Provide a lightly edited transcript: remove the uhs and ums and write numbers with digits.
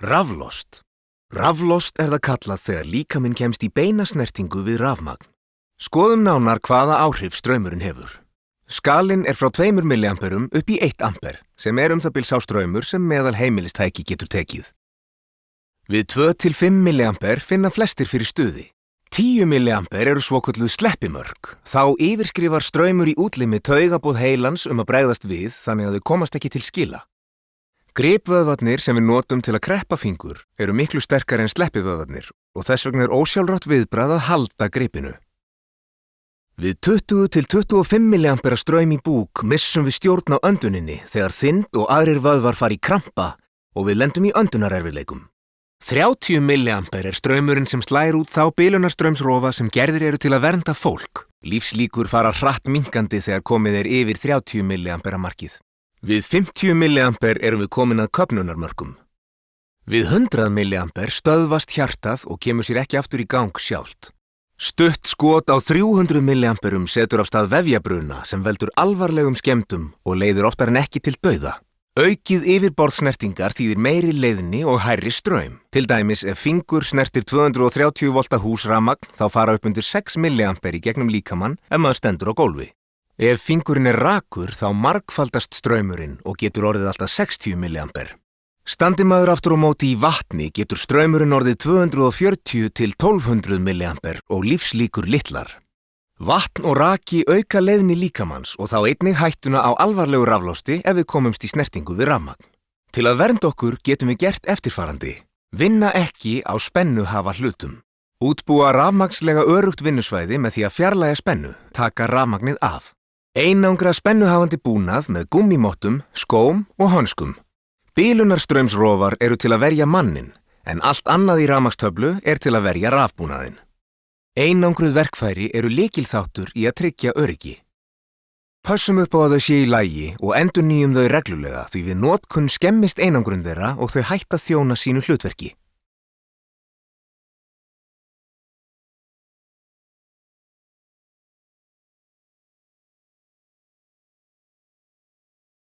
Raflost. Raflost það kallað þegar líkaminn kemst í beina snertingu við rafmagn. Skoðum nánar hvaða áhrif straumurinn hefur. Skalinn frá 2 mA upp í 1 A, sem það bil sá straumur sem meðal heimilistæki getur tekið. Við 2 til 5 mA finna flestir fyrir stuði. 10 mA eru svokölluð sleppimörk. Þá yfirskrifar straumur í útlimi taugaboð heilans að bregðast við þannig að þau komast ekki til skila. Gripvöðvarnir sem við notum til að kreppa fingur eru miklu sterkari en sleppivöðvarnir og þess vegna ósjálfrátt viðbragð að halda gripinu. Við 20 til 25 mA straum í búk missum við stjórn á önduninni þegar þyngd og aðrir vöðvar fara í krampa og við lendum í öndunarerfiðleikum. 30 mA straumurinn sem slær út þá bilunarstraumsrofa sem gerðir eru til að vernda fólk. Lífslíkur fara hratt minnkandi þegar komið yfir 30 mA markið. Við 50 mA erum við komin að köfnunarmörkum. Við 100 mA stöðvast hjartað og kemur sér ekki aftur í gang sjálft. Stutt skot á 300 mA setur af stað vefjabruna sem veldur alvarlegum skemmdum og leiðir oftar en ekki til dauða. Aukið yfirborðsnertingar þýðir meiri leiðni og hærri straum. Til dæmis ef fingur snertir 230 volta húsrafmagn þá fara upp undir 6 mA í gegnum líkamann ef maður stendur á gólfi. Ef fingurinn rakur þá margfaldast straumurinn og getur orðið alltaf 60 mA. Standi maður aftur á móti í vatni getur straumurinn orðið 240 til 1200 mA og lífslíkur litlar. Vatn og raki auka leiðni líkamanns og þá einnig hættuna á alvarlegu raflosti ef við komumst í snertingu við rafmagn. Til að vernda okkur getum við gert eftirfarandi. Vinna ekki á spennuhafa hlutum. Útbúa rafmagnslega örugt vinnusvæði með því að fjarlægja spennu, taka rafmagnið af. Einangra spennuhafandi búnað með gummímottum, skóm og hönskum. Bilunarstraumsrofar eru til að verja mannin, en allt annað í rafmagnstöflu til að verja rafbúnaðinn. Einangruð verkfæri eru lykilþáttur í að tryggja öryggi. Pössum upp á að þau sé í lagi og endurnýjum þau reglulega því við notkun skemmist einangrun þeirra og þau hætta þjóna sínu hlutverki.